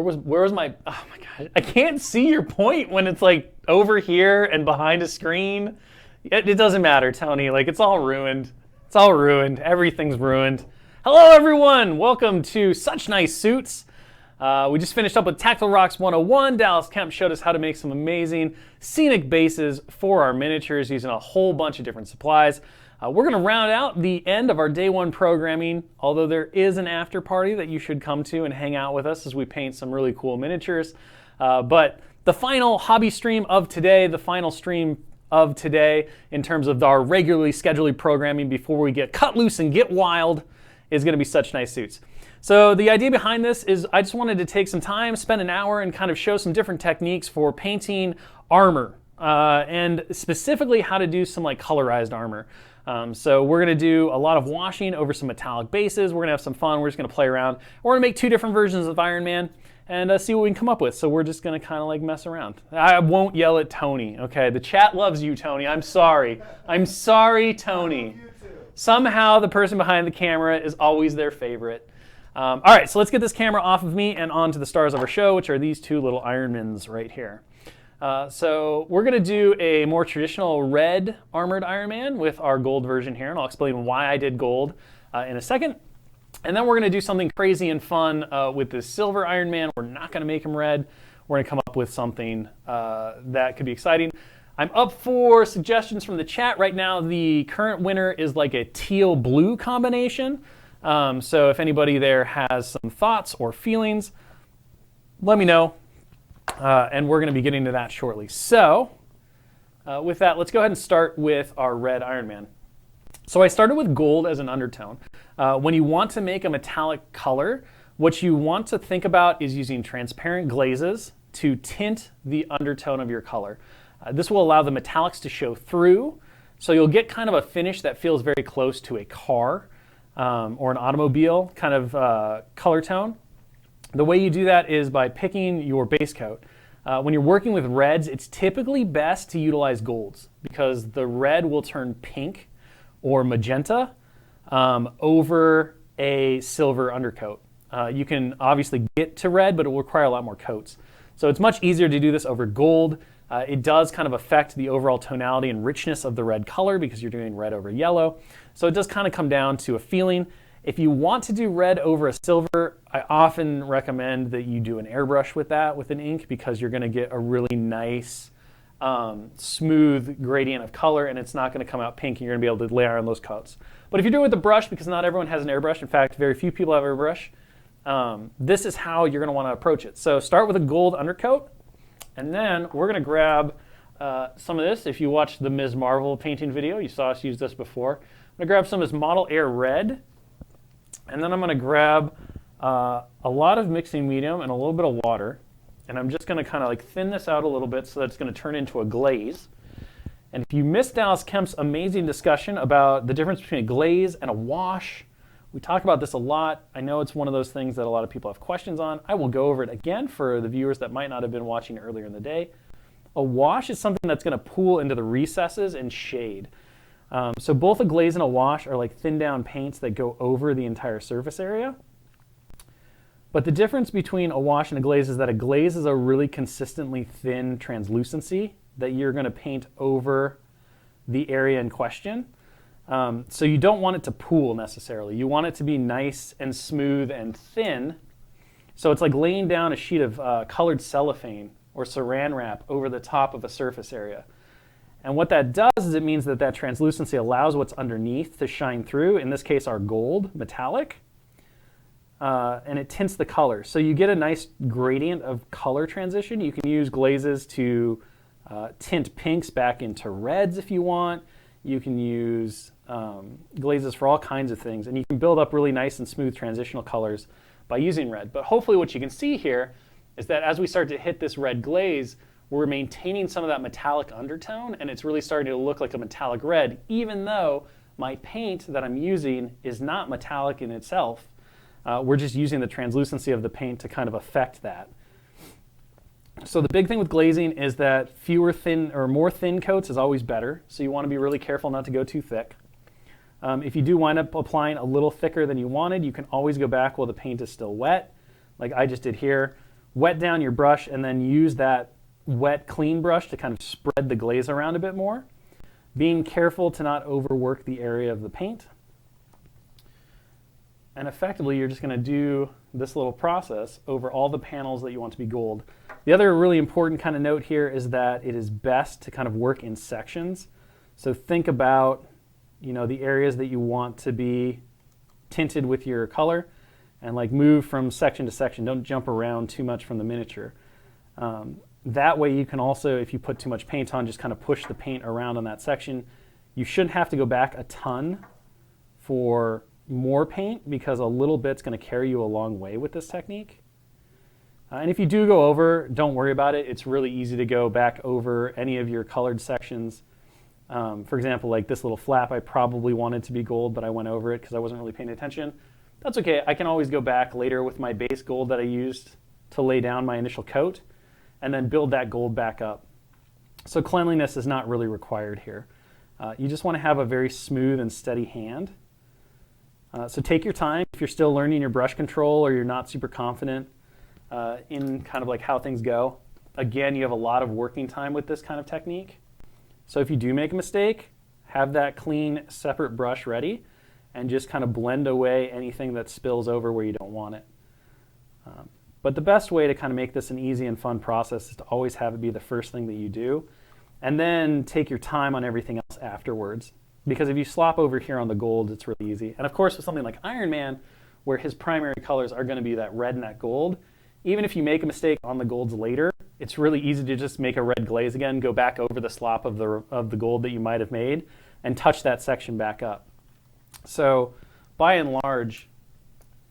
where was my, oh my God, I can't see your point when it's like over here and behind a screen. It doesn't matter, Tony. Like, it's all ruined. It's all ruined. Everything's ruined. Hello, everyone. Welcome to Such Nice Suits. We just finished up with Tactile Rocks 101. Dallas Kemp showed us how to make some amazing scenic bases for our miniatures using a whole bunch of different supplies. We're going to round out the end of our day one programming, although there is an after party that you should come to and hang out with us as we paint some really cool miniatures. But the final hobby stream of today, the final stream of today in terms of our regularly scheduled programming before we get cut loose and get wild, is going to be Such Nice Suits. So the idea behind this is I just wanted to take some time, spend an hour, and kind of show some different techniques for painting armor, and specifically how to do some like colorized armor. So we're going to do a lot of washing over some metallic bases. We're going to have some fun. We're just going to play around. We're going to make two different versions of Iron Man and see what we can come up with. So we're just going to kind of like mess around. I won't yell at Tony, okay? The chat loves you, Tony. I'm sorry. I'm sorry, Tony. Somehow the person behind the camera is always their favorite. All right, so let's get this camera off of me and onto the stars of our show, which are these two little Ironmans right here. So we're going to do a more traditional red armored Iron Man with our gold version here, and I'll explain why I did gold in a second. And then we're going to do something crazy and fun with this silver Iron Man. We're not going to make him red. We're going to come up with something that could be exciting. I'm up for suggestions from the chat. Right now, the current winner is like a teal-blue combination. So if anybody there has some thoughts or feelings, let me know. And we're going to be getting to that shortly. So with that, let's go ahead and start with our red Iron Man. So I started with gold as an undertone. When you want to make a metallic color, what you want to think about is using transparent glazes to tint the undertone of your color. This will allow the metallics to show through, so you'll get kind of a finish that feels very close to a car or an automobile kind of color tone. The way you do that is by picking your base coat. When you're working with reds, it's typically best to utilize golds because the red will turn pink or magenta over a silver undercoat. You can obviously get to red, but it will require a lot more coats. So it's much easier to do this over gold. It does kind of affect the overall tonality and richness of the red color because you're doing red over yellow. So it does kind of come down to a feeling. If you want to do red over a silver, I often recommend that you do an airbrush with that with an ink because you're going to get a really nice, smooth gradient of color, and it's not going to come out pink, and you're going to be able to layer on those coats. But if you do it with a brush, because not everyone has an airbrush, in fact, very few people have an airbrush, this is how you're going to want to approach it. So start with a gold undercoat, and then we're going to grab some of this. If you watched the Ms. Marvel painting video, you saw us use this before. I'm going to grab some of this Model Air Red, and then I'm going to grab a lot of mixing medium and a little bit of water, and I'm just going to kind of like thin this out a little bit so that it's going to turn into a glaze. And if you missed Dallas Kemp's amazing discussion about the difference between a glaze and a wash, we talk about this a lot. I know it's one of those things that a lot of people have questions on. I will go over it again for the viewers that might not have been watching earlier in the day. A wash is something that's going to pool into the recesses and shade. So both a glaze and a wash are like thin down paints that go over the entire surface area. But the difference between a wash and a glaze is that a glaze is a really consistently thin translucency that you're going to paint over the area in question. So you don't want it to pool necessarily. You want it to be nice and smooth and thin. So it's like laying down a sheet of colored cellophane or saran wrap over the top of a surface area. And what that does is it means that that translucency allows what's underneath to shine through, in this case our gold, metallic, and it tints the color. So you get a nice gradient of color transition. You can use glazes to tint pinks back into reds if you want. You can use glazes for all kinds of things, and you can build up really nice and smooth transitional colors by using red. But hopefully what you can see here is that as we start to hit this red glaze, we're maintaining some of that metallic undertone, and it's really starting to look like a metallic red, even though my paint that I'm using is not metallic in itself. We're just using the translucency of the paint to kind of affect that. So the big thing with glazing is that fewer thin or more thin coats is always better. So you want to be really careful not to go too thick. If you do wind up applying a little thicker than you wanted, you can always go back while the paint is still wet, like I just did here. wet down your brush and then use that wet, clean brush to kind of spread the glaze around a bit more, being careful to not overwork the area of the paint. And effectively, you're just going to do this little process over all the panels that you want to be gold. The other really important kind of note here is that it is best to kind of work in sections. So think about, the areas that you want to be tinted with your color, and like move from section to section. Don't jump around too much from the miniature. That way you can also, if you put too much paint on, just kind of push the paint around on that section. You shouldn't have to go back a ton for more paint, because a little bit's going to carry you a long way with this technique. And if you do go over, don't worry about it. It's really easy to go back over any of your colored sections. For example, like this little flap, I probably wanted to be gold, but I went over it because I wasn't really paying attention. That's okay. I can always go back later with my base gold that I used to lay down my initial coat and then build that gold back up. So cleanliness is not really required here. You just want to have a very smooth and steady hand. So take your time. If you're still learning your brush control or you're not super confident in kind of like how things go, again, you have a lot of working time with this kind of technique. So if you do make a mistake, have that clean, separate brush ready and just kind of blend away anything that spills over where you don't want it. But the best way to kind of make this an easy and fun process is to always have it be the first thing that you do, and then take your time on everything else afterwards. Because if you slop over here on the gold, it's really easy. And of course, with something like Iron Man, where his primary colors are going to be that red and that gold, even if you make a mistake on the golds later, it's really easy to just make a red glaze again, go back over the slop of the gold that you might have made, and touch that section back up. So by and large,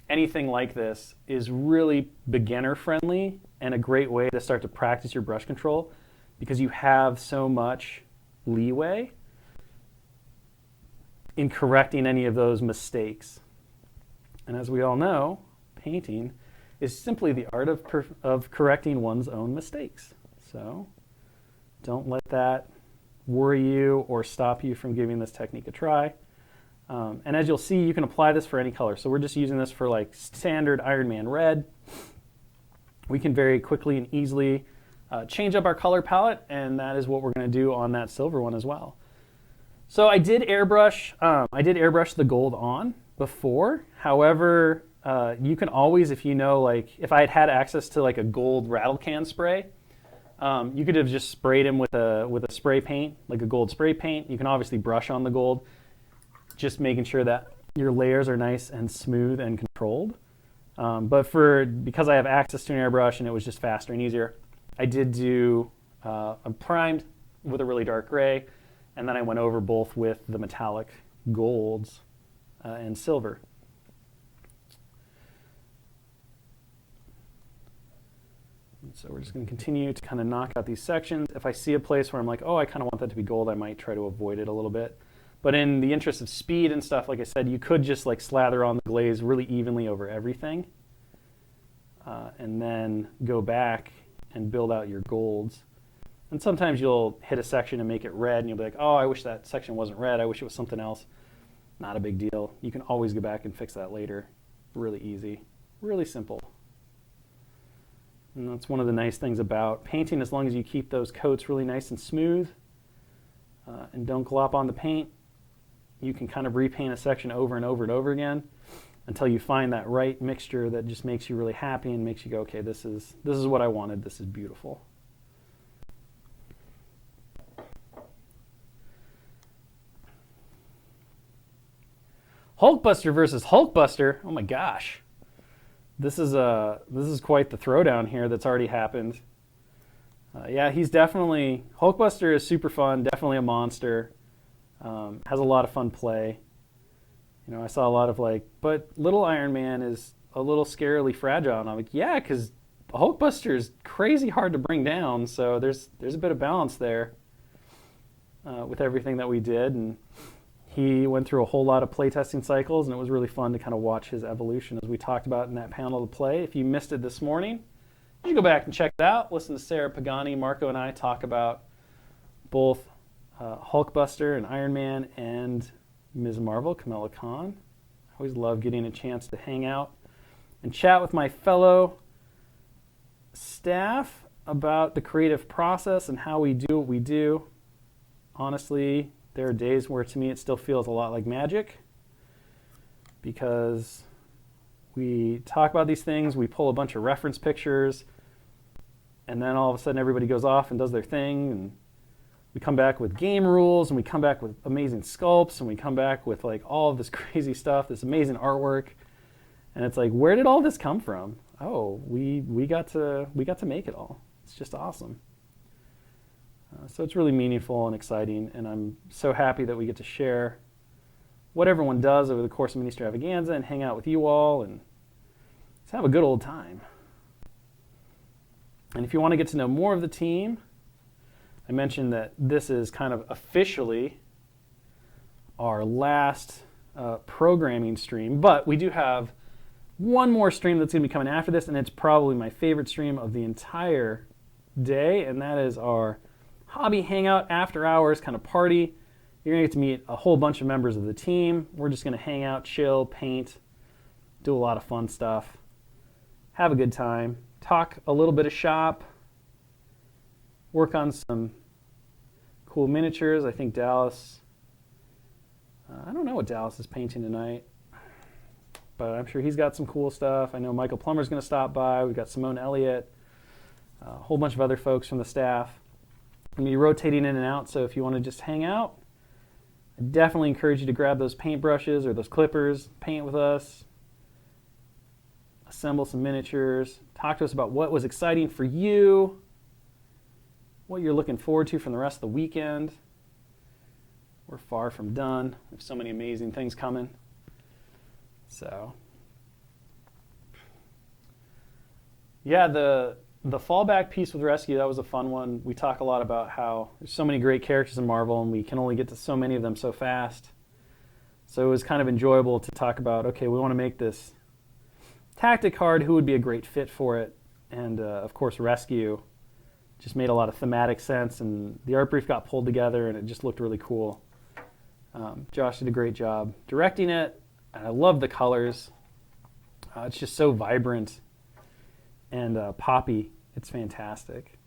anything like this is really beginner friendly and a great way to start to practice your brush control, because you have so much leeway in correcting any of those mistakes. And as we all know, painting is simply the art of correcting one's own mistakes. So don't let that worry you or stop you from giving this technique a try. And as you'll see, you can apply this for any color. So we're just using this for like standard Iron Man red. We can very quickly and easily change up our color palette, and that is what we're going to do on that silver one as well. So I did airbrush the gold on before. However, you can always, if you know, like if I had had access to like a gold rattle can spray, you could have just sprayed him with a spray paint, like a gold spray paint. You can obviously brush on the gold, just making sure that your layers are nice and smooth and controlled. But because I have access to an airbrush and it was just faster and easier, I did do a primed with a really dark gray, and then I went over both with the metallic golds and silver. So we're just going to continue to kind of knock out these sections. If I see a place where I'm like, oh, I kind of want that to be gold, I might try to avoid it a little bit. But in the interest of speed and stuff, like I said, you could just like slather on the glaze really evenly over everything, and then go back and build out your golds. And sometimes you'll hit a section and make it red, and you'll be like, oh, I wish that section wasn't red. I wish it was something else. Not a big deal. You can always go back and fix that later. Really easy, really simple. And that's one of the nice things about painting. As long as you keep those coats really nice and smooth and don't glop on the paint, you can kind of repaint a section over and over and over again until you find that right mixture that just makes you really happy and makes you go, okay, this is what I wanted. This is beautiful. Hulkbuster versus Hulkbuster. Oh my gosh. This is quite the throwdown here that's already happened. Yeah, he's definitely, Hulkbuster is super fun, definitely a monster. Has a lot of fun play. You know, I saw a lot of like, but little Iron Man is a little scarily fragile. And I'm like, yeah, because Hulkbuster is crazy hard to bring down. So there's a bit of balance there with everything that we did. And he went through a whole lot of playtesting cycles, and it was really fun to kind of watch his evolution as we talked about in that panel to play. If you missed it this morning, you should go back and check it out. Listen to Sarah Pagani, Marco, and I talk about both Hulkbuster and Iron Man and Ms. Marvel, Kamala Khan. I always love getting a chance to hang out and chat with my fellow staff about the creative process and how we do what we do. Honestly, there are days where to me it still feels a lot like magic, because we talk about these things, we pull a bunch of reference pictures, and then all of a sudden everybody goes off and does their thing, and we come back with game rules, and we come back with amazing sculpts, and we come back with like all of this crazy stuff, this amazing artwork. And it's like, where did all this come from? Oh, we got to make it all. It's just awesome. So it's really meaningful and exciting, and I'm so happy that we get to share what everyone does over the course of Ministravaganza and hang out with you all and just have a good old time. And if you want to get to know more of the team, I mentioned that this is kind of officially our last programming stream, but we do have one more stream that's going to be coming after this, and it's probably my favorite stream of the entire day, and that is our hobby hangout after hours kind of party. You're going to get to meet a whole bunch of members of the team. We're just going to hang out, chill, paint, do a lot of fun stuff, have a good time, talk a little bit of shop, work on some cool miniatures. I think Dallas, I don't know what Dallas is painting tonight, but I'm sure he's got some cool stuff. I know Michael Plummer's going to stop by. We've got Simone Elliott, a whole bunch of other folks from the staff. I'm going to be rotating in and out, so if you want to just hang out, I definitely encourage you to grab those paintbrushes or those clippers, paint with us, assemble some miniatures, talk to us about what was exciting for you, what you're looking forward to from the rest of the weekend. We're far from done. We have so many amazing things coming. So, yeah, the fallback piece with Rescue, that was a fun one. We talk a lot about how there's so many great characters in Marvel and we can only get to so many of them so fast. So it was kind of enjoyable to talk about, okay, we want to make this tactic card, who would be a great fit for it? And of course, Rescue just made a lot of thematic sense, and the art brief got pulled together and it just looked really cool. Josh did a great job directing it, and I love the colors. It's just so vibrant and poppy. It's fantastic.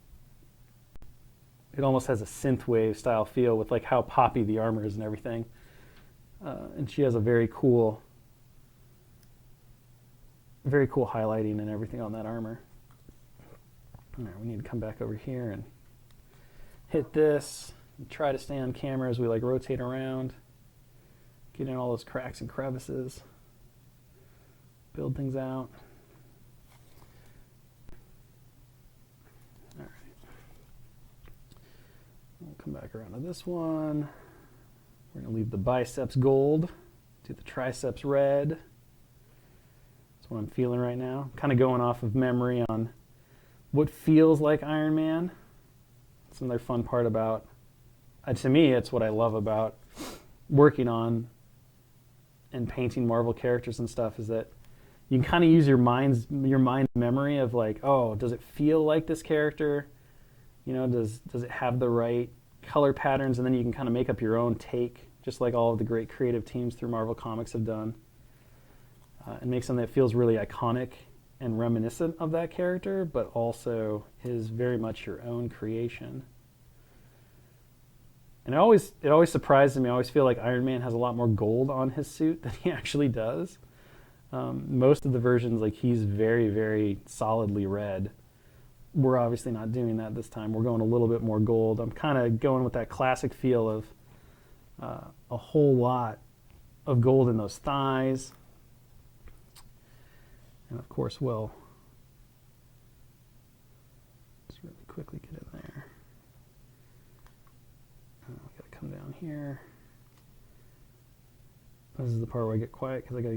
It almost has a synthwave style feel with like how poppy the armor is and everything. And she has a very cool highlighting and everything on that armor. All right, we need to come back over here and hit this and try to stay on camera as we like rotate around, get in all those cracks and crevices, build things out. All right. We'll come back around to this one. We're going to leave the biceps gold, do the triceps red. That's what I'm feeling right now. Kind of going off of memory on what feels like Iron Man. It's another fun part about, to me, it's what I love about working on and painting Marvel characters and stuff, is that you can kind of use your mind's memory of like, oh, does it feel like this character? You know, does it have the right color patterns? And then you can kind of make up your own take, just like all of the great creative teams through Marvel Comics have done, and make something that feels really iconic and reminiscent of that character, but also is very much your own creation. And it always surprises me. I always feel like Iron Man has a lot more gold on his suit than he actually does. Most of the versions, like, he's very, very solidly red. We're obviously not doing that this time. We're going a little bit more gold. I'm kind of going with that classic feel of a whole lot of gold in those thighs. And of course, we'll just really quickly get in there. I've got to come down here. This is the part where I get quiet because I got to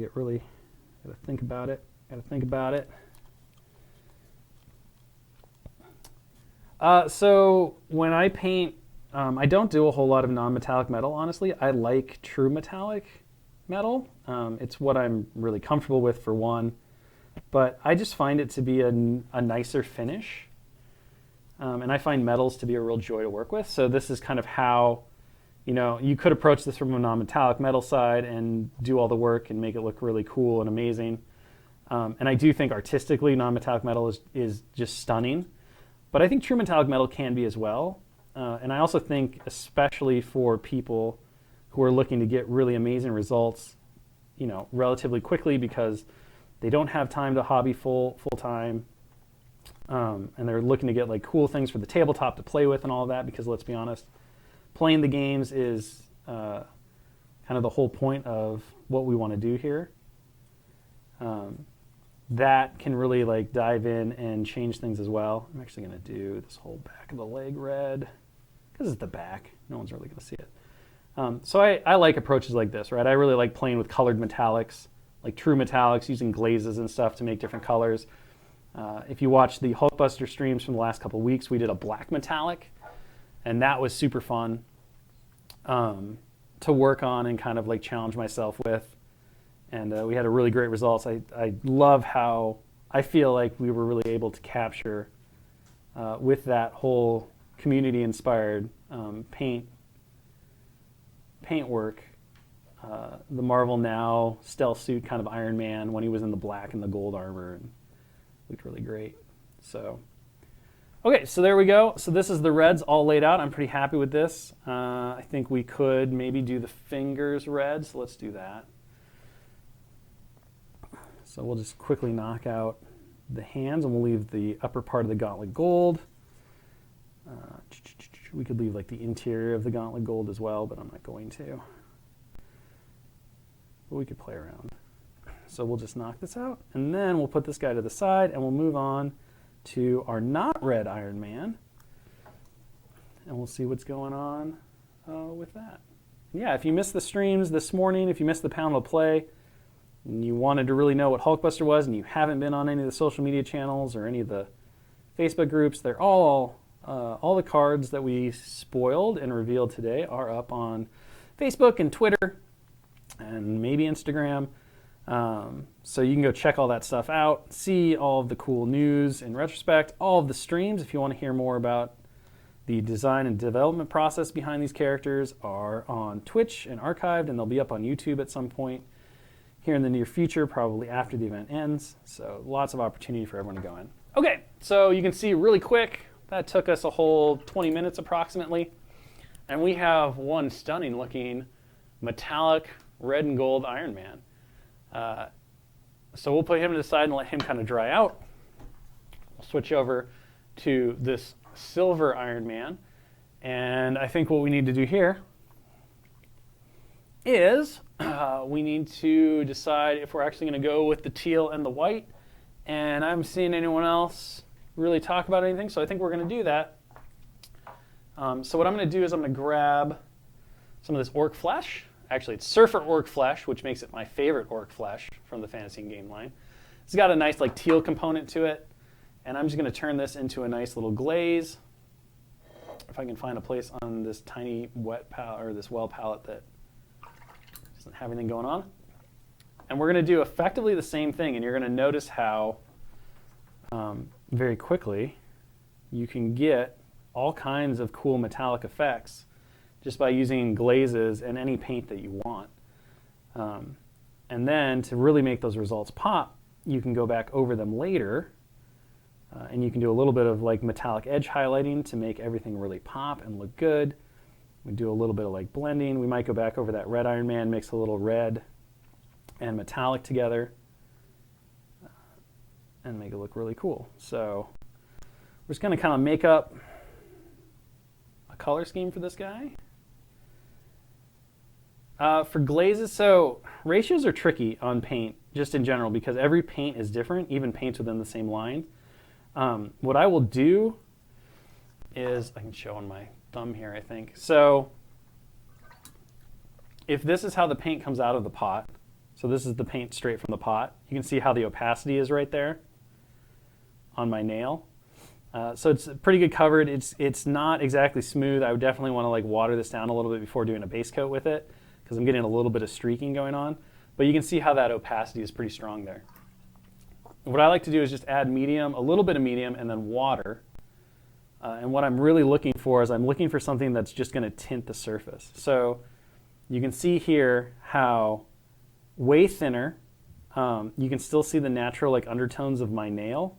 think about it. So when I paint, I don't do a whole lot of non-metallic metal, honestly. I like true metallic metal. It's what I'm really comfortable with, for one. But I just find it to be a nicer finish. And I find metals to be a real joy to work with. So this is kind of how, you could approach this from a non-metallic metal side and do all the work and make it look really cool and amazing. And I do think artistically non-metallic metal is just stunning. But I think true metallic metal can be as well. And I also think especially for people who are looking to get really amazing results, relatively quickly because they don't have time to hobby full time. And they're looking to get like cool things for the tabletop to play with and all of that, because let's be honest, playing the games is kind of the whole point of what we want to do here. That can really like dive in and change things as well. I'm actually going to do this whole back of the leg red because it's the back. No one's really going to see it. So I like approaches like this, right? I really like playing with colored metallics, like true metallics, using glazes and stuff to make different colors. If you watch the Hulkbuster streams from the last couple of weeks, we did a black metallic, and that was super fun to work on and kind of like challenge myself with. And we had a really great results. I love how I feel like we were really able to capture with that whole community-inspired paint work, the Marvel Now stealth suit kind of Iron Man when he was in the black and the gold armor, and looked really great. So, okay, so there we go. So this is the reds all laid out. I'm pretty happy with this. I think we could maybe do the fingers red, so let's do that. So we'll just quickly knock out the hands, and we'll leave the upper part of the gauntlet gold. We could leave like the interior of the gauntlet gold as well, but I'm not going to. But we could play around. So we'll just knock this out, and then we'll put this guy to the side, and we'll move on to our not red Iron Man, and we'll see what's going on with that. Yeah, if you missed the streams this morning, if you missed the panel play, and you wanted to really know what Hulkbuster was, and you haven't been on any of the social media channels or any of the Facebook groups, they're all the cards that we spoiled and revealed today are up on Facebook and Twitter and maybe Instagram. So you can go check all that stuff out, see all of the cool news in retrospect, all of the streams. If you want to hear more about the design and development process behind these characters are on Twitch and archived, and they'll be up on YouTube at some point here in the near future, probably after the event ends. So lots of opportunity for everyone to go in. Okay, so you can see really quick, that took us a whole 20 minutes approximately. And we have one stunning looking metallic red and gold Iron Man. So we'll put him to the side and let him kind of dry out. We'll switch over to this silver Iron Man. And I think what we need to do here is we need to decide if we're actually going to go with the teal and the white. And I haven't seen anyone else really talk about anything, so I think we're going to do that. So what I'm going to do is I'm going to grab some of this orc flesh. Actually, it's surfer orc flesh, which makes it my favorite orc flesh from the fantasy and game line. It's got a nice like teal component to it, and I'm just going to turn this into a nice little glaze. If I can find a place on this tiny wet palette or this well palette that doesn't have anything going on. And we're going to do effectively the same thing, and you're going to notice how very quickly you can get all kinds of cool metallic effects just by using glazes and any paint that you want. And then to really make those results pop, you can go back over them later, and you can do a little bit of like metallic edge highlighting to make everything really pop and look good. We do a little bit of like blending. We might go back over that red Iron Man, mix a little red and metallic together, and make it look really cool. So we're just going to kind of make up a color scheme for this guy. For glazes, so ratios are tricky on paint just in general because every paint is different, even paints within the same line. What I will do is, I can show on my thumb here, I think. So if this is how the paint comes out of the pot, so this is the paint straight from the pot, you can see how the opacity is right there on my nail. So it's pretty good covered. It's not exactly smooth. I would definitely want to like water this down a little bit before doing a base coat with it because I'm getting a little bit of streaking going on. But you can see how that opacity is pretty strong there. What I like to do is just add medium, a little bit of medium, and then water. And what I'm really looking for is I'm looking for something that's just going to tint the surface. So you can see here how way thinner You can still see the natural like undertones of my nail.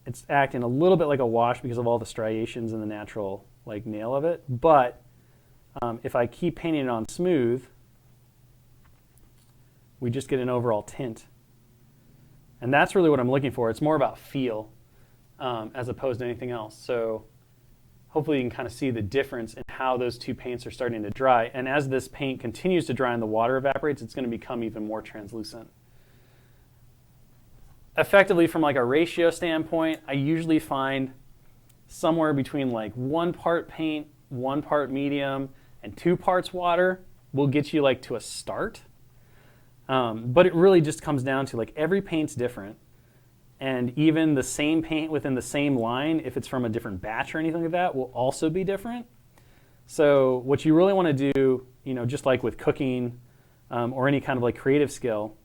It's acting a little bit like a wash because of all the striations and the natural like nail of it. But if I keep painting it on smooth, we just get an overall tint. And that's really what I'm looking for. It's more about feel as opposed to anything else. So hopefully you can kind of see the difference in how those two paints are starting to dry. And as this paint continues to dry and the water evaporates, it's going to become even more translucent. Effectively, from like a ratio standpoint, I usually find somewhere between like 1 part paint, 1 part medium, and 2 parts water will get you like to a start. But it really just comes down to like every paint's different. And even the same paint within the same line, if it's from a different batch or anything like that, will also be different. So what you really want to do, you know, just like with cooking or any kind of like creative skill,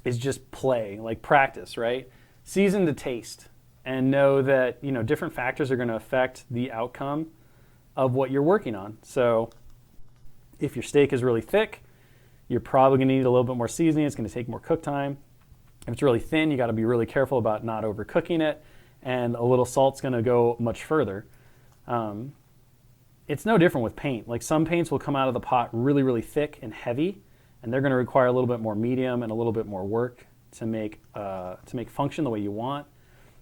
is just play, like practice, right? Season to taste and know that, you know, different factors are going to affect the outcome of what you're working on. So if your steak is really thick, you're probably going to need a little bit more seasoning. It's going to take more cook time. If it's really thin, you got to be really careful about not overcooking it, and a little salt's going to go much further. It's no different with paint. Like some paints will come out of the pot really, really thick and heavy, and they're going to require a little bit more medium and a little bit more work to make function the way you want.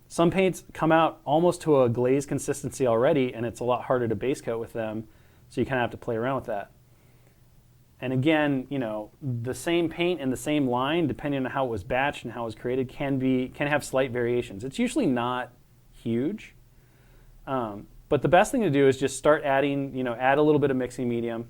Some paints come out almost to a glaze consistency already, and it's a lot harder to base coat with them, so you kind of have to play around with that. And again, you know, the same paint and the same line, depending on how it was batched and how it was created, can have slight variations. It's usually not huge, but the best thing to do is just start adding, you know, add a little bit of mixing medium,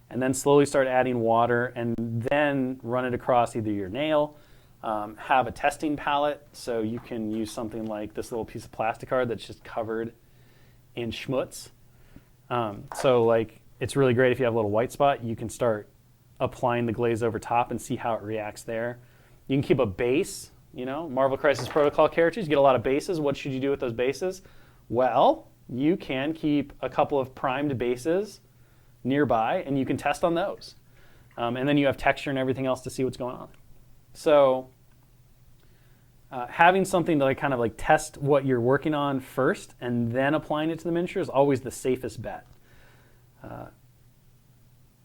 and then slowly start adding water, and then run it across either your nail. Have a testing palette, so you can use something like this little piece of plastic card that's just covered in schmutz. So like, it's really great if you have a little white spot. You can start applying the glaze over top and see how it reacts there. You can keep a base, you know, Marvel Crisis Protocol characters, you get a lot of bases. What should you do with those bases? Well, you can keep a couple of primed bases nearby and you can test on those. And then you have texture and everything else to see what's going on. So having something to like kind of like test what you're working on first and then applying it to the miniature is always the safest bet.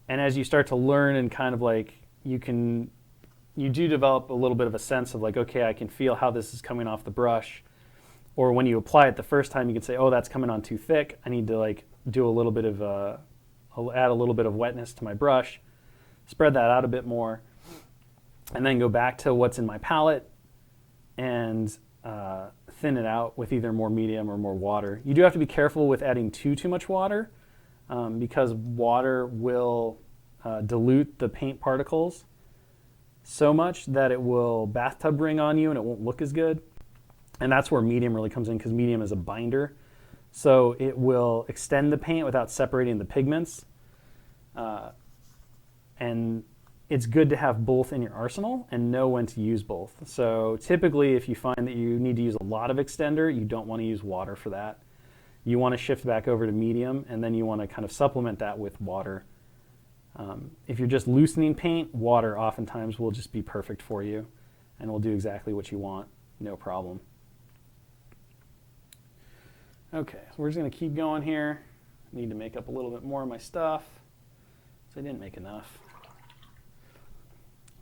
And as you start to learn and kind of like, you do develop a little bit of a sense of like, okay, I can feel how this is coming off the brush. Or when you apply it the first time, you can say, oh, that's coming on too thick. I need to like do a little bit of, add a little bit of wetness to my brush, spread that out a bit more, and then go back to what's in my palette and thin it out with either more medium or more water. You do have to be careful with adding too much water. Because water will dilute the paint particles so much that it will bathtub ring on you and it won't look as good. And that's where medium really comes in, because medium is a binder. So it will extend the paint without separating the pigments. And it's good to have both in your arsenal and know when to use both. So typically, if you find that you need to use a lot of extender, you don't want to use water for that. You want to shift back over to medium, and then you want to kind of supplement that with water. If you're just loosening paint, water oftentimes will just be perfect for you and will do exactly what you want, no problem. Okay, so we're just going to keep going here. I need to make up a little bit more of my stuff, so I didn't make enough.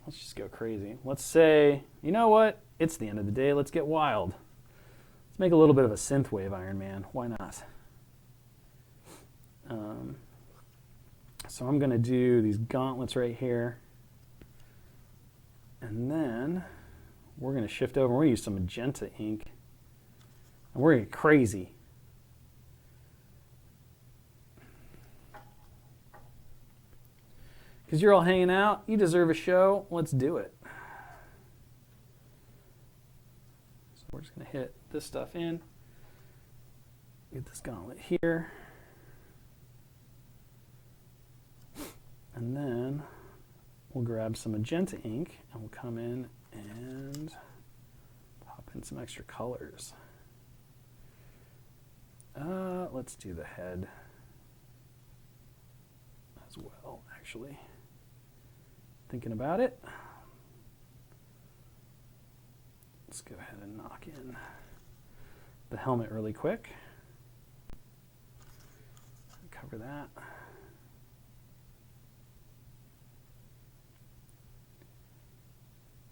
Let's just go crazy. Let's say, you know what? It's the end of the day. Let's get wild. Let's make a little bit of a synthwave Iron Man. Why not? So I'm going to do these gauntlets right here. And then we're going to shift over. We're going to use some magenta ink. And we're going to get crazy. Because you're all hanging out. You deserve a show. Let's do it. So we're just going to hit this stuff in. Get this gauntlet here. And then we'll grab some magenta ink and we'll come in and pop in some extra colors. Let's do the head as well, actually. Thinking about it. Let's go ahead and knock in the helmet really quick. Cover that.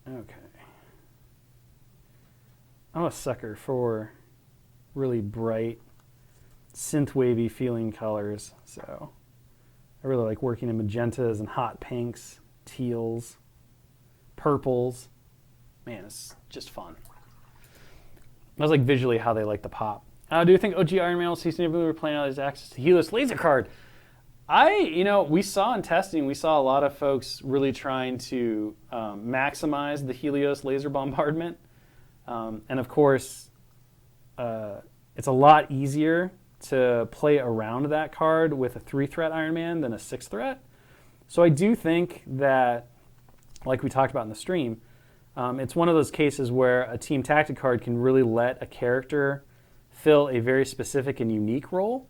Okay. I'm a sucker for really bright, synth-wavy feeling colors, so I really like working in magentas and hot pinks, teals, purples. Man, it's just fun. I was like visually how they like to pop. Do you think OG Iron Man will see significantly we're playing out his access to Helios laser card? We saw in testing, we saw a lot of folks really trying to maximize the Helios laser bombardment. And of course, it's a lot easier to play around that card with a 3-threat Iron Man than a 6-threat. So I do think that, like we talked about in the stream, it's one of those cases where a team tactic card can really let a character fill a very specific and unique role.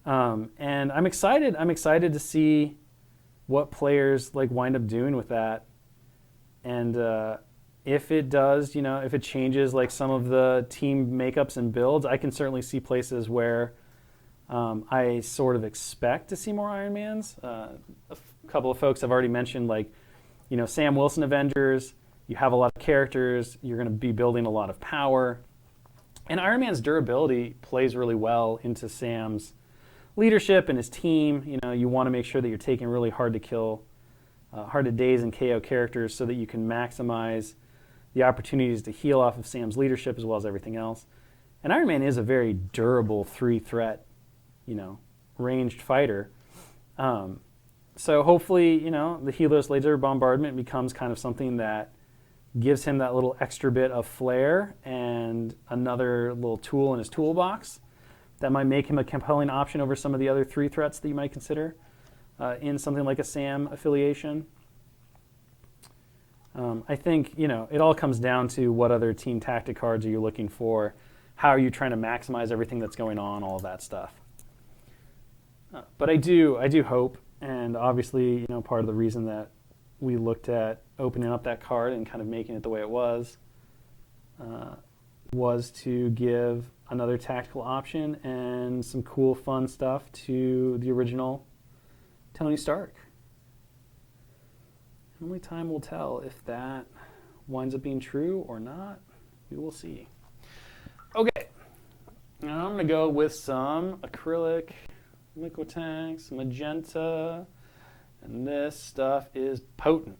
And I'm excited to see what players like wind up doing with that. And if it does, if it changes like some of the team makeups and builds, I can certainly see places where I sort of expect to see more Iron Mans. A couple of folks have already mentioned, like, Sam Wilson Avengers. You have a lot of characters. You're going to be building a lot of power. And Iron Man's durability plays really well into Sam's leadership and his team. You want to make sure that you're taking really hard to kill, hard to daze and KO characters so that you can maximize the opportunities to heal off of Sam's leadership as well as everything else. And Iron Man is a very durable 3-threat, ranged fighter. So hopefully, the Helios laser bombardment becomes kind of something that gives him that little extra bit of flair and another little tool in his toolbox that might make him a compelling option over some of the other 3-threats that you might consider in something like a Sam affiliation. I think, it all comes down to what other team tactic cards are you looking for, how are you trying to maximize everything that's going on, all of that stuff. But I do hope, and obviously, part of the reason that we looked at opening up that card and kind of making it the way it was to give another tactical option and some cool, fun stuff to the original Tony Stark. Only time will tell if that winds up being true or not. We will see. Okay, now I'm going to go with some acrylic, Liquitex, magenta, and this stuff is potent.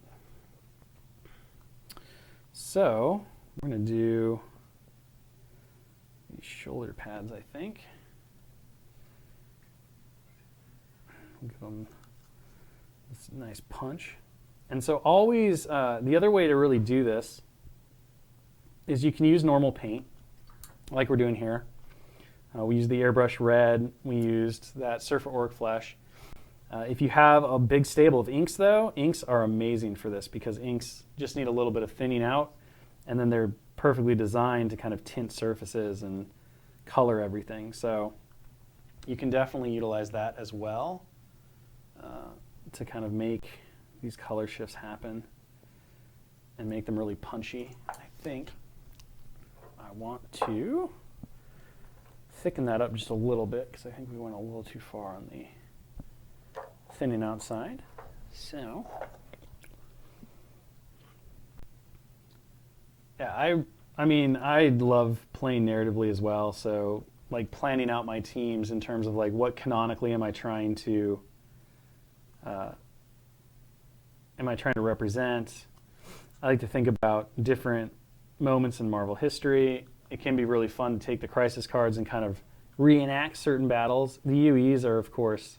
So we're going to do these shoulder pads, I think. Give them this nice punch. And so always, the other way to really do this is you can use normal paint, like we're doing here. We used the airbrush red. We used that Surfer Orc Flesh. If you have a big stable of inks, though, inks are amazing for this because inks just need a little bit of thinning out, and then they're perfectly designed to kind of tint surfaces and color everything. So you can definitely utilize that as well to kind of make these color shifts happen and make them really punchy. I think I want to thicken that up just a little bit because I think we went a little too far on the thinning outside. So, yeah, I mean, I love playing narratively as well. So, like planning out my teams in terms of like what canonically am I trying to represent. I like to think about different moments in Marvel history. It can be really fun to take the Crisis cards and kind of reenact certain battles. The UEs are, of course,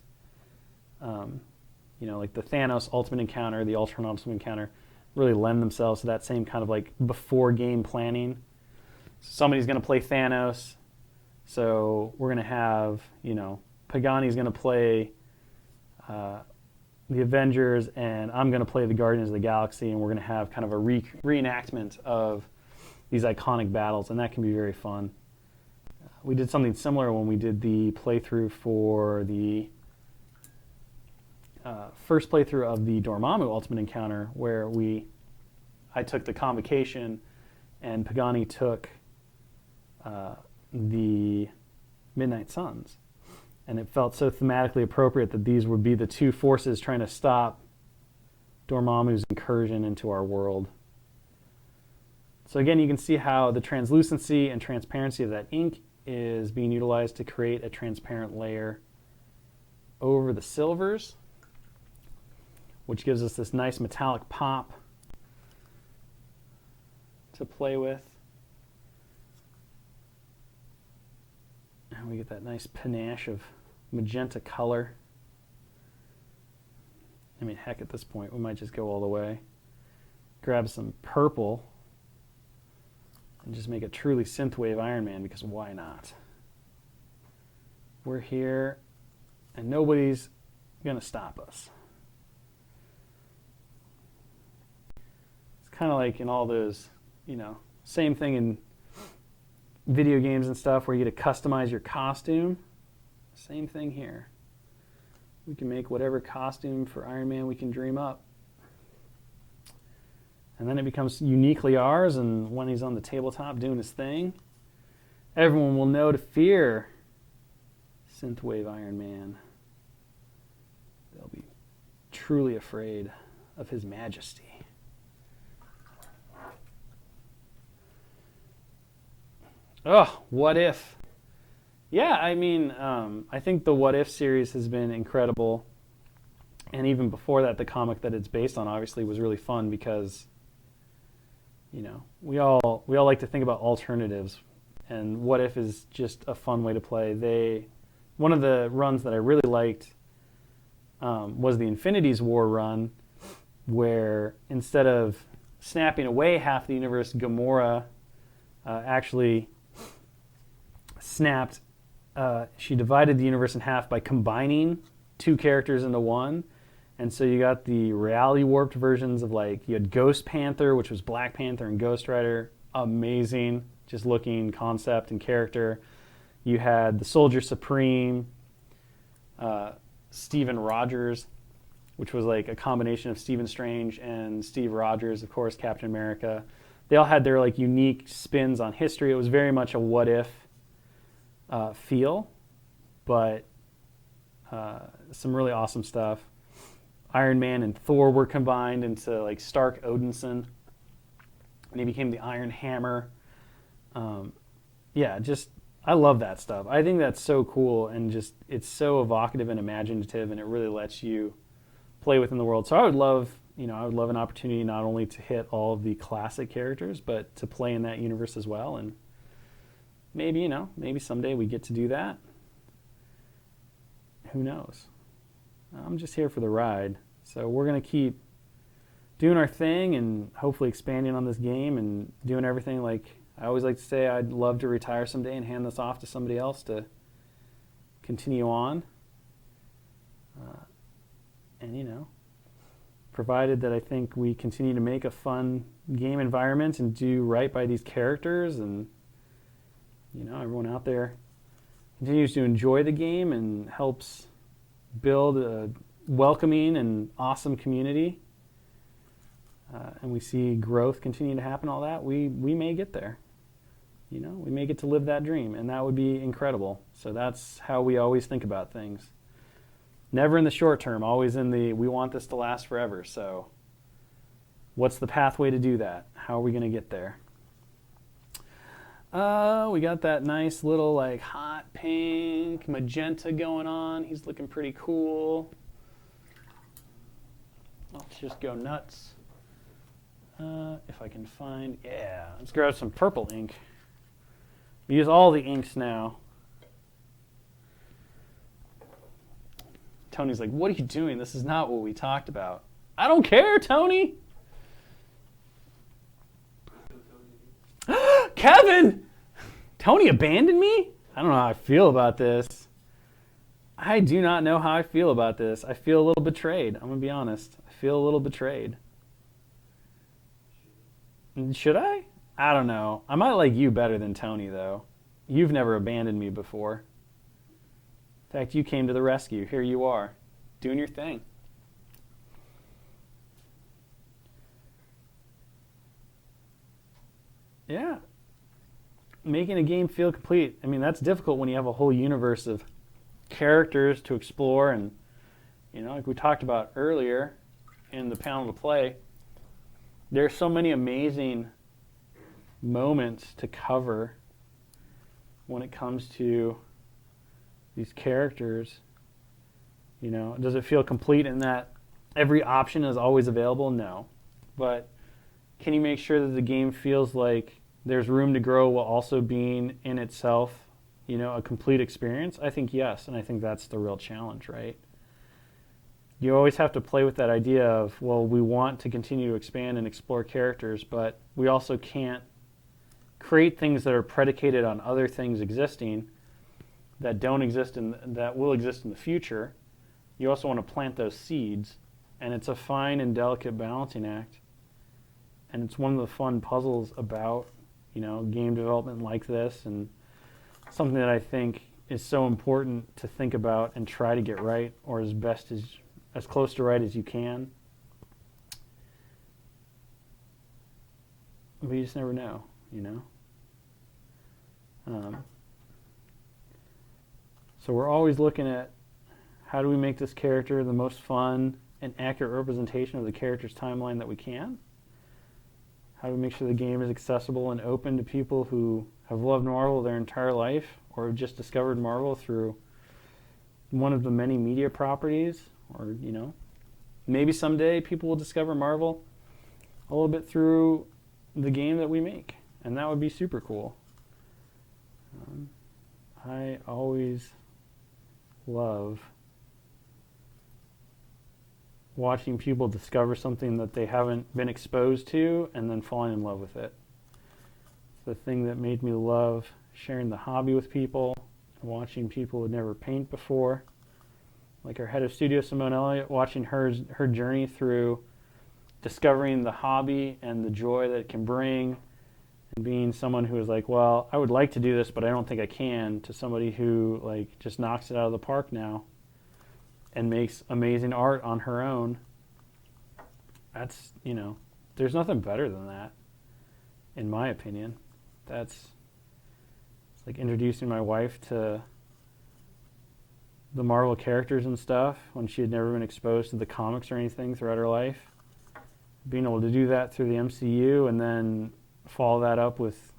like the Thanos Ultimate Encounter, the Ultron Ultimate Encounter, really lend themselves to that same kind of like before game planning. Somebody's going to play Thanos, so we're going to have, Pagani's going to play the Avengers, and I'm going to play the Guardians of the Galaxy, and we're going to have kind of a reenactment of these iconic battles, and that can be very fun. We did something similar when we did the playthrough for the first playthrough of the Dormammu Ultimate Encounter, where I took the Convocation and Pagani took the Midnight Suns. And it felt so thematically appropriate that these would be the two forces trying to stop Dormammu's incursion into our world. So again, you can see how the translucency and transparency of that ink is being utilized to create a transparent layer over the silvers, which gives us this nice metallic pop to play with. And we get that nice panache of magenta color. I mean, heck, at this point, we might just go all the way. Grab some purple and just make it truly synthwave Iron Man, because why not? We're here, and nobody's going to stop us. It's kind of like in all those, same thing in video games and stuff where you get to customize your costume. Same thing here. We can make whatever costume for Iron Man we can dream up. And then it becomes uniquely ours, and when he's on the tabletop doing his thing, everyone will know to fear Synthwave Iron Man. They'll be truly afraid of his majesty. Oh, What If? Yeah, I mean, I think the What If series has been incredible. And even before that, the comic that it's based on obviously was really fun because, we all like to think about alternatives. And What If is just a fun way to play. One of the runs that I really liked was the Infinities War run, where instead of snapping away half the universe, Gamora actually snapped. She divided the universe in half by combining two characters into one. And so you got the reality warped versions of, you had Ghost Panther, which was Black Panther and Ghost Rider. Amazing, just looking concept and character. You had the Soldier Supreme, Steven Rogers, which was like a combination of Stephen Strange and Steve Rogers, of course, Captain America. They all had their unique spins on history. It was very much a what if feel, but some really awesome stuff. Iron Man and Thor were combined into Stark Odinson, and he became the Iron Hammer. I love that stuff. I think that's so cool, and it's so evocative and imaginative, and it really lets you play within the world. So I would love an opportunity not only to hit all of the classic characters, but to play in that universe as well. And maybe someday we get to do that. Who knows? I'm just here for the ride. So we're going to keep doing our thing and hopefully expanding on this game and doing everything. Like I always like to say, I'd love to retire someday and hand this off to somebody else to continue on. Provided that I think we continue to make a fun game environment and do right by these characters, and everyone out there continues to enjoy the game and helps build a welcoming and awesome community, and we see growth continue to happen, all that, we may get there. We may get to live that dream, and that would be incredible. So that's how we always think about things. Never in the short term, always in the, we want this to last forever. So what's the pathway to do that? How are we going to get there? We got that nice little hot pink magenta going on. He's looking pretty cool. Let's just go nuts. If I can find, let's grab some purple ink. We use all the inks now. Tony's like, what are you doing? This is not what we talked about. I don't care, Tony. Kevin! Tony abandoned me? I don't know how I feel about this. I do not know how I feel about this. I feel a little betrayed. I'm going to be honest. I feel a little betrayed. Should I? I don't know. I might like you better than Tony, though. You've never abandoned me before. In fact, you came to the rescue. Here you are, doing your thing. yeah, making a game feel complete. I mean, that's difficult when you have a whole universe of characters to explore, and like we talked about earlier in the panel to play, there's so many amazing moments to cover when it comes to these characters. Does it feel complete in that every option is always available? No. But can you make sure that the game feels like there's room to grow while also being in itself, a complete experience? I think yes, and I think that's the real challenge, right? You always have to play with that idea of, well, we want to continue to expand and explore characters, but we also can't create things that are predicated on other things existing that don't exist and that will exist in the future. You also want to plant those seeds, and it's a fine and delicate balancing act. And it's one of the fun puzzles about, game development like this, and something that I think is so important to think about and try to get right, or as close to right as you can. But you just never know, So we're always looking at how do we make this character the most fun and accurate representation of the character's timeline that we can? How do we make sure the game is accessible and open to people who have loved Marvel their entire life, or have just discovered Marvel through one of the many media properties? Or, maybe someday people will discover Marvel a little bit through the game that we make, and that would be super cool. I always love watching people discover something that they haven't been exposed to and then falling in love with it. It's the thing that made me love sharing the hobby with people, watching people who had never paint before. Like our head of studio, Simone Elliott, watching her journey through discovering the hobby and the joy that it can bring, and being someone who is like, well, I would like to do this, but I don't think I can, to somebody who just knocks it out of the park now and makes amazing art on her own. That's, there's nothing better than that, in my opinion. It's like introducing my wife to the Marvel characters and stuff when she had never been exposed to the comics or anything throughout her life. Being able to do that through the MCU and then follow that up with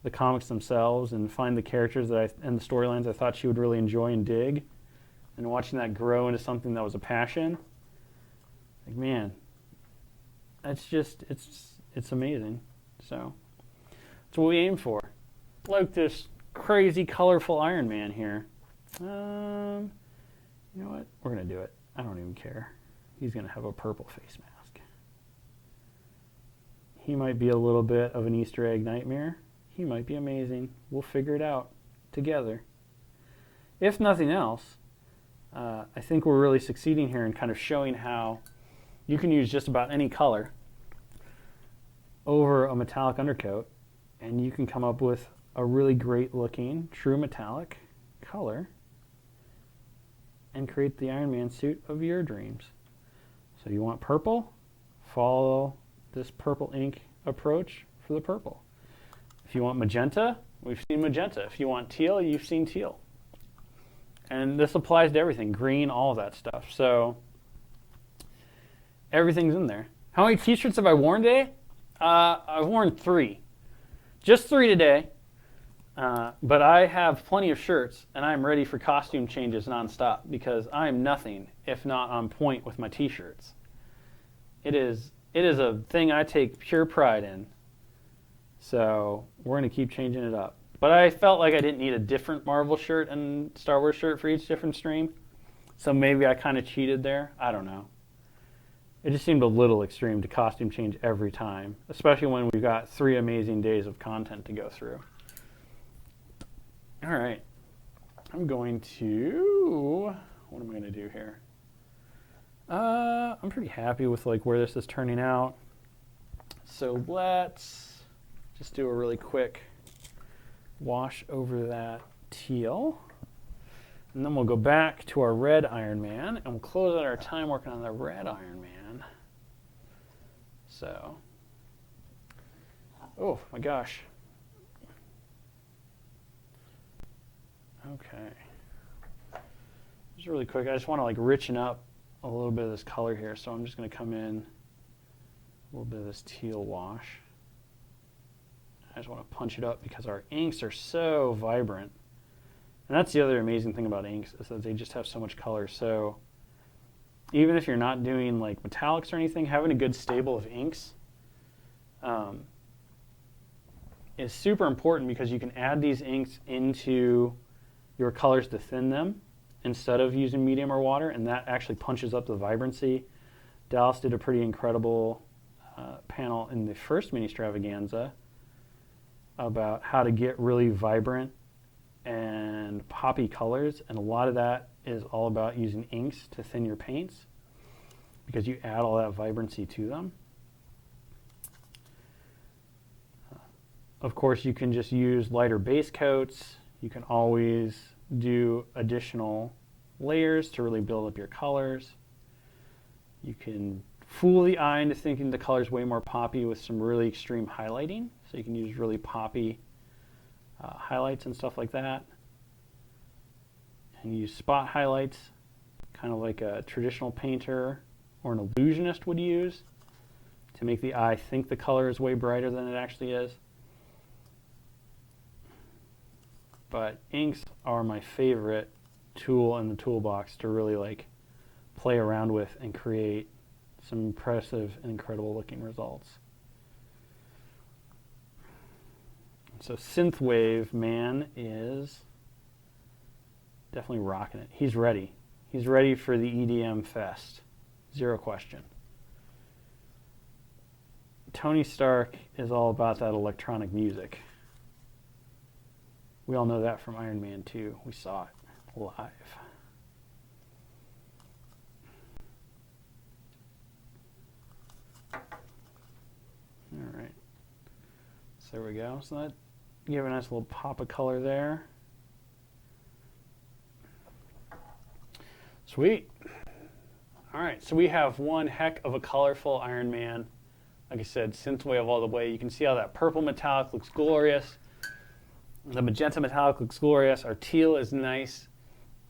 the comics themselves and find the characters and the storylines I thought she would really enjoy and dig, and watching that grow into something that was a passion. Like, man, it's amazing. So that's what we aim for. Like this crazy, colorful Iron Man here. You know what? We're going to do it. I don't even care. He's going to have a purple face mask. He might be a little bit of an Easter egg nightmare. He might be amazing. We'll figure it out together. If nothing else, I think we're really succeeding here in kind of showing how you can use just about any color over a metallic undercoat, and you can come up with a really great looking true metallic color and create the Iron Man suit of your dreams. So you want purple? Follow this purple ink approach for the purple. If you want magenta, we've seen magenta. If you want teal, you've seen teal. And this applies to everything, green, all of that stuff. So everything's in there. How many t-shirts have I worn today? I've worn 3. Just 3 today. But I have plenty of shirts, and I'm ready for costume changes nonstop because I'm nothing if not on point with my t-shirts. It is a thing I take pure pride in. So we're going to keep changing it up. But I felt like I didn't need a different Marvel shirt and Star Wars shirt for each different stream. So maybe I kind of cheated there. I don't know. It just seemed a little extreme to costume change every time, especially when we've got 3 amazing days of content to go through. All right. I'm going to... What am I going to do here? I'm pretty happy with where this is turning out. So let's just do a really quick wash over that teal. And then we'll go back to our red Iron Man, and we'll close out our time working on the red Iron Man. So Oh my gosh. Okay. Just really quick, I just want to like richen up a little bit of this color here, so I'm just going to come in a little bit of this teal wash. I just want to punch it up because our inks are so vibrant. And that's the other amazing thing about inks, is that they just have so much color. So even if you're not doing like metallics or anything, having a good stable of inks is super important, because you can add these inks into your colors to thin them instead of using medium or water, and that actually punches up the vibrancy. Dallas did a pretty incredible panel in the first Ministravaganza about how to get really vibrant and poppy colors, and a lot of that is all about using inks to thin your paints, because you add all that vibrancy to them. Of course, you can just use lighter base coats. You can always do additional layers to really build up your colors. You can fool the eye into thinking the color's way more poppy with some really extreme highlighting. So you can use really poppy highlights and stuff like that. And use spot highlights, kind of like a traditional painter or an illusionist would use, to make the eye think the color is way brighter than it actually is. But inks are my favorite tool in the toolbox to really like play around with and create some impressive and incredible looking results. So Synthwave Man is definitely rocking it. He's ready. He's ready for the EDM fest. Zero question. Tony Stark is all about that electronic music. We all know that from Iron Man 2. We saw it live. All right. So there we go. So that give a nice little pop of color there. Sweet. All right, so we have one heck of a colorful Iron Man. Like I said, synthwave all the way. You can see how that purple metallic looks glorious. The magenta metallic looks glorious. Our teal is nice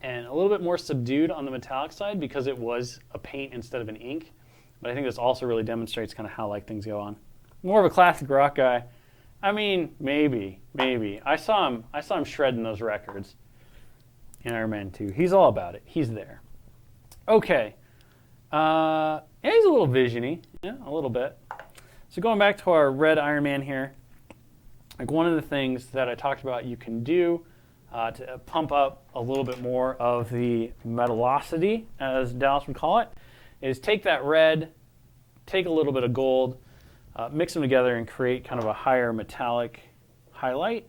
and a little bit more subdued on the metallic side because it was a paint instead of an ink. But I think this also really demonstrates kind of how like things go on. More of a classic rock guy. I mean, maybe. I saw him shredding those records in Iron Man 2. He's all about it. He's there. Okay. Yeah, he's a little visiony. Yeah, a little bit. So going back to our red Iron Man here, like one of the things that I talked about you can do to pump up a little bit more of the metallosity, as Dallas would call it, is take that red, take a little bit of gold, mix them together and create kind of a higher metallic highlight.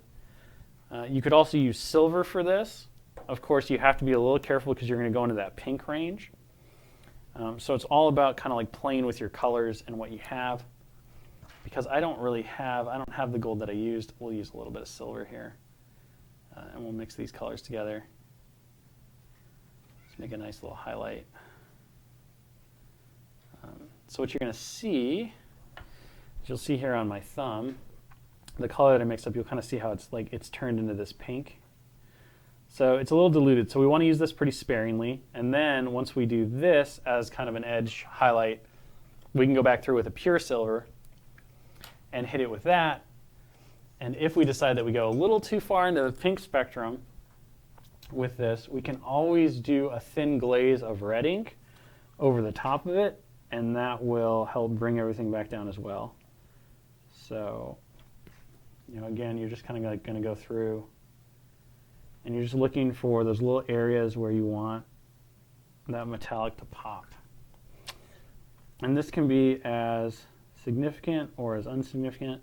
You could also use silver for this. Of course, you have to be a little careful because you're going to go into that pink range. So it's all about kind of like playing with your colors and what you have. Because I don't have the gold that I used. We'll use a little bit of silver here. And we'll mix these colors together. Let's make a nice little highlight. So what you're going to see, you'll see here on my thumb, the color that I mixed up, you'll kind of see how it's turned into this pink. So it's a little diluted. So we want to use this pretty sparingly. And then once we do this as kind of an edge highlight, we can go back through with a pure silver and hit it with that. And if we decide that we go a little too far into the pink spectrum with this, we can always do a thin glaze of red ink over the top of it, and that will help bring everything back down as well. So, again, you're just kind of like going to go through, and you're just looking for those little areas where you want that metallic to pop. And this can be as significant or as insignificant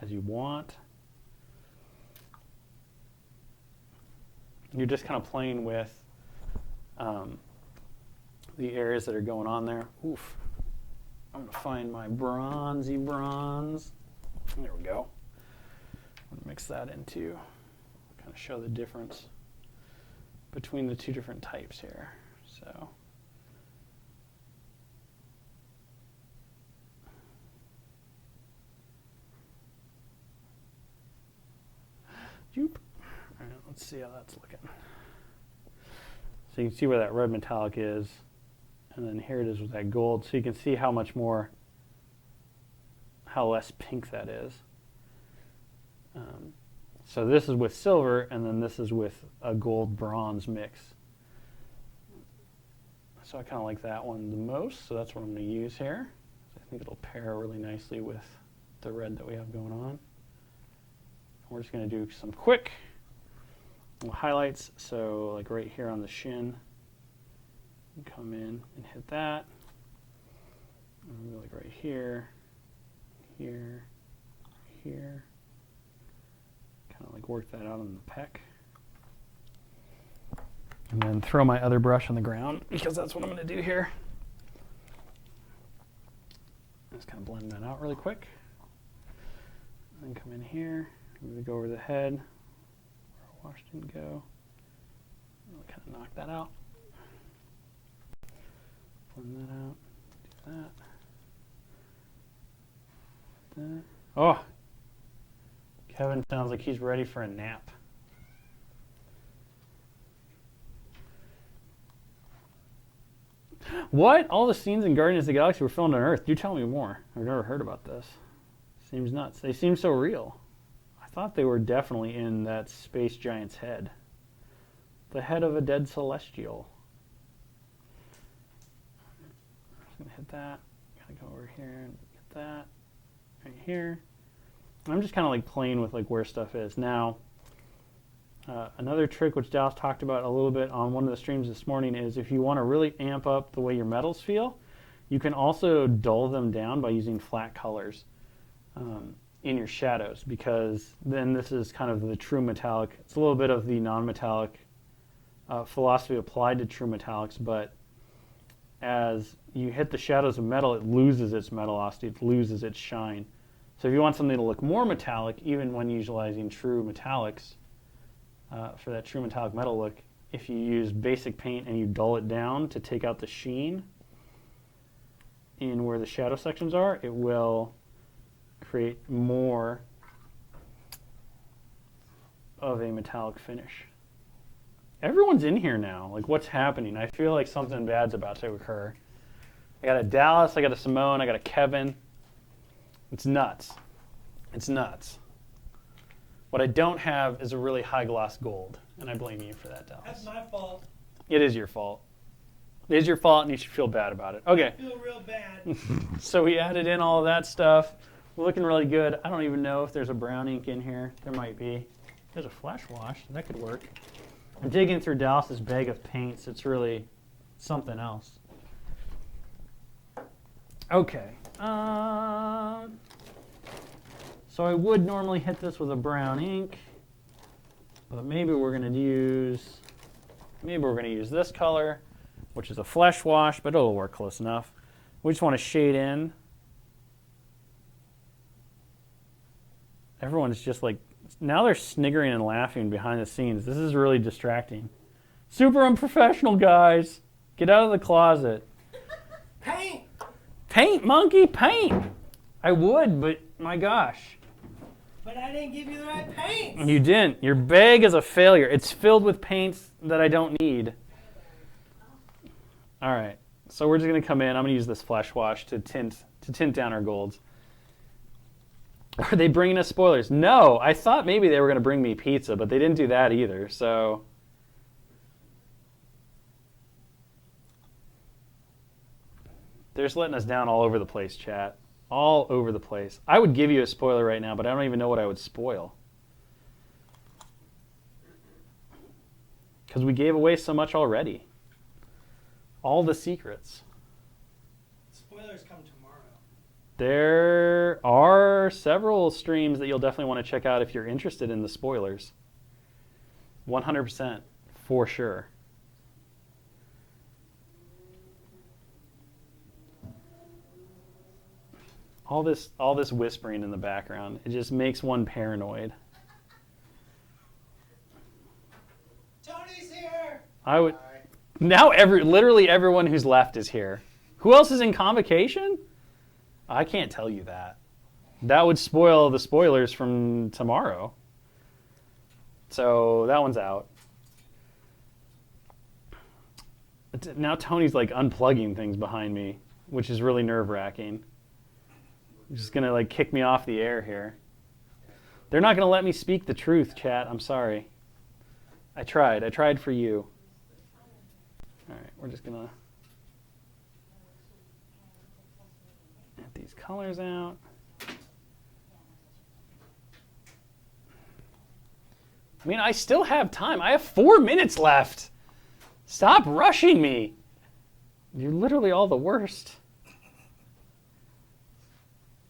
as you want. You're just kind of playing with the areas that are going on there. Oof. I'm going to find my bronze. There we go. I'm going to mix that in too. Kind of show the difference between the two different types here. So. let's see how that's looking. So you can see where that red metallic is, and then here it is with that gold. So you can see how much more, how less pink that is. So this is with silver, and then this is with a gold bronze mix. So I kind of like that one the most, so that's what I'm going to use here. I think it'll pair really nicely with the red that we have going on. We're just going to do some quick little highlights. So like right here on the shin, come in and hit that. And go like right here, here, here. Kind of like work that out on the pec. And then throw my other brush on the ground, because that's what I'm going to do here. Just kind of blend that out really quick. And then come in here. I'm going to go over the head where our wash didn't go. Really kind of knock that out. Blend that out. Do that. That. Oh! Kevin sounds like he's ready for a nap. What? All the scenes in Guardians of the Galaxy were filmed on Earth. Do tell me more. I've never heard about this. Seems nuts. They seem so real. I thought they were definitely in that space giant's head. The head of a dead celestial. I'm just going to hit that. Gotta go over here and get that. Right here. I'm just kind of like playing with like where stuff is. Now, another trick which Dallas talked about a little bit on one of the streams this morning is if you want to really amp up the way your metals feel, you can also dull them down by using flat colors in your shadows, because then this is kind of the true metallic. It's a little bit of the non-metallic philosophy applied to true metallics, but as you hit the shadows of metal, it loses its metallosity, it loses its shine. So if you want something to look more metallic, even when utilizing true metallics, for that true metallic metal look, if you use basic paint and you dull it down to take out the sheen in where the shadow sections are, it will create more of a metallic finish. Everyone's in here now. Like, what's happening? I feel like something bad's about to occur. I got a Dallas, I got a Simone, I got a Kevin. It's nuts. It's nuts. What I don't have is a really high gloss gold, and I blame you for that, Dallas. That's my fault. It is your fault. It is your fault, and you should feel bad about it. Okay. I feel real bad. So we added in all of that stuff. We're looking really good. I don't even know if there's a brown ink in here. There might be. There's a flash wash. That could work. I'm digging through Dallas's bag of paints. It's really something else. Okay. So I would normally hit this with a brown ink, but maybe we're going to use this color, which is a flesh wash, but it'll work close enough. We just want to shade in. Everyone's just like, now they're sniggering and laughing behind the scenes. This is really distracting. Super unprofessional, guys. Get out of the closet. Paint! Paint, monkey, paint! I would, but my gosh. But I didn't give you the right paints. You didn't. Your bag is a failure. It's filled with paints that I don't need. All right. So we're just going to come in. I'm going to use this flesh wash to tint down our golds. Are they bringing us spoilers? No. I thought maybe they were going to bring me pizza, but they didn't do that either. So they're just letting us down all over the place, chat. All over the place. I would give you a spoiler right now, but I don't even know what I would spoil. Because we gave away so much already. All the secrets. Spoilers come tomorrow. There are several streams that you'll definitely want to check out if you're interested in the spoilers. 100%, for sure. All this whispering in the background, it just makes one paranoid. Tony's here! I would now literally everyone who's left is here. Who else is in convocation? I can't tell you that. That would spoil the spoilers from tomorrow. So that one's out. Now Tony's like unplugging things behind me, which is really nerve-wracking. He's just gonna like kick me off the air here. They're not gonna let me speak the truth, chat. I'm sorry. I tried for you. All right, we're just gonna get these colors out. I mean, I still have time. I have 4 minutes left. Stop rushing me. You're literally all the worst.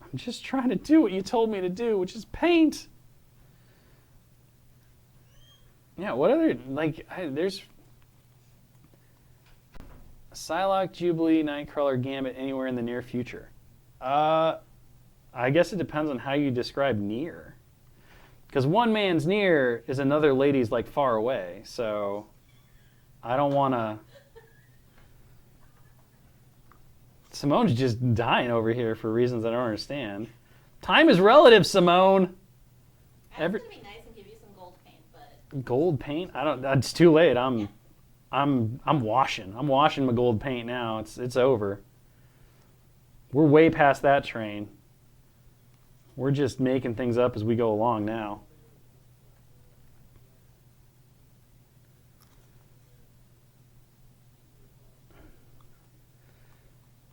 I'm just trying to do what you told me to do, which is paint. Yeah, what other, like, there's Psylocke, Jubilee, Nightcrawler, Gambit anywhere in the near future. I guess it depends on how you describe near. Because one man's near is another lady's like far away, so I don't want to. Simone's just dying over here for reasons I don't understand. Time is relative, Simone. I was gonna be nice and give you some gold paint, but Gold paint? I don't. It's too late. I'm washing. I'm washing my gold paint now. It's over. We're way past that train. We're just making things up as we go along now.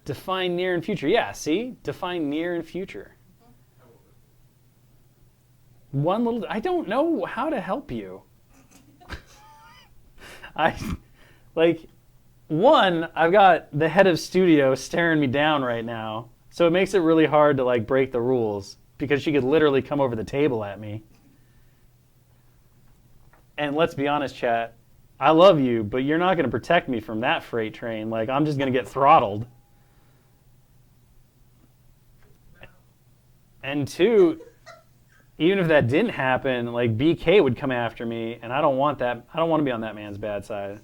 Define near and future. Yeah, see? Define near and future. One little... I don't know how to help you. I've got the head of studio staring me down right now. So it makes it really hard to like break the rules because she could literally come over the table at me. And let's be honest, chat, I love you, but you're not going to protect me from that freight train. Like, I'm just going to get throttled. And two, even if that didn't happen, like BK would come after me, and I don't want that. I don't want to be on that man's bad side.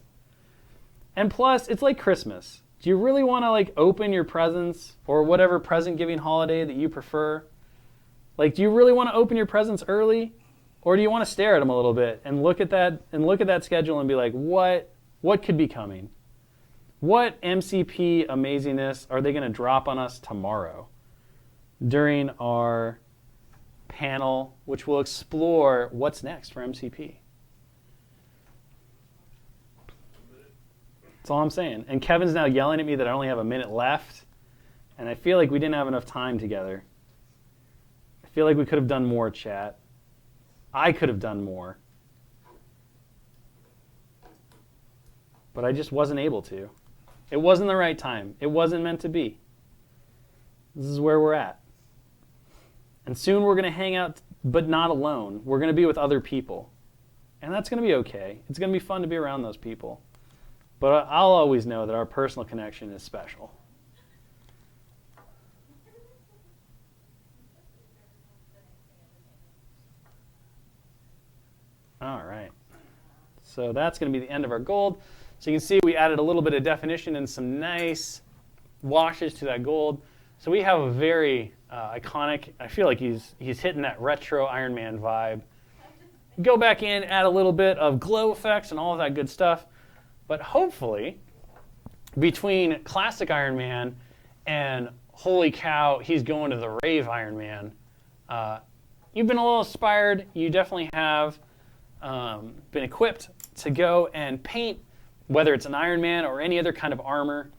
And plus, it's like Christmas. Do you really want to like open your presents or whatever present giving holiday that you prefer? Like, do you really want to open your presents early, or do you want to stare at them a little bit and look at that schedule and be like, what could be coming? What MCP amazingness are they going to drop on us tomorrow during our panel, which will explore what's next for MCP? That's all I'm saying. And Kevin's now yelling at me that I only have a minute left, and I feel like we didn't have enough time together. I feel like we could have done more, chat. I could have done more. But I just wasn't able to. It wasn't the right time. It wasn't meant to be. This is where we're at. And soon we're going to hang out, but not alone. We're going to be with other people. And that's going to be okay. It's going to be fun to be around those people. But I'll always know that our personal connection is special. All right. So that's going to be the end of our gold. So you can see we added a little bit of definition and some nice washes to that gold. So we have a very iconic, I feel like he's hitting that retro Iron Man vibe. Go back in, add a little bit of glow effects and all of that good stuff. But hopefully, between classic Iron Man and holy cow, he's going to the rave Iron Man, you've been a little inspired. You definitely have been equipped to go and paint, whether it's an Iron Man or any other kind of armor.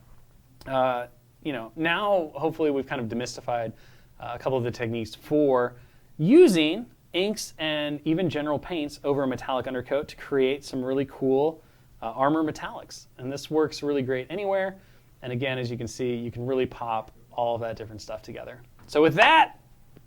Now hopefully we've kind of demystified a couple of the techniques for using inks and even general paints over a metallic undercoat to create some really cool armor metallics. And this works really great anywhere. And again, as you can see, you can really pop all of that different stuff together. So with that,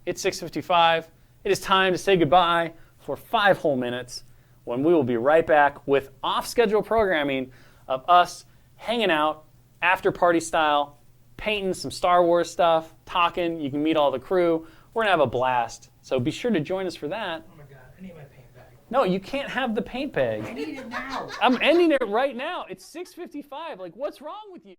it's 6:55. It is time to say goodbye for 5 whole minutes, when we will be right back with off-schedule programming of us hanging out, after-party style, painting some Star Wars stuff, talking. You can meet all the crew. We're going to have a blast. So be sure to join us for that. Oh my God, I need my paint bag. No, you can't have the paint bag. I need it now. I'm ending it right now. It's 6:55. Like, what's wrong with you?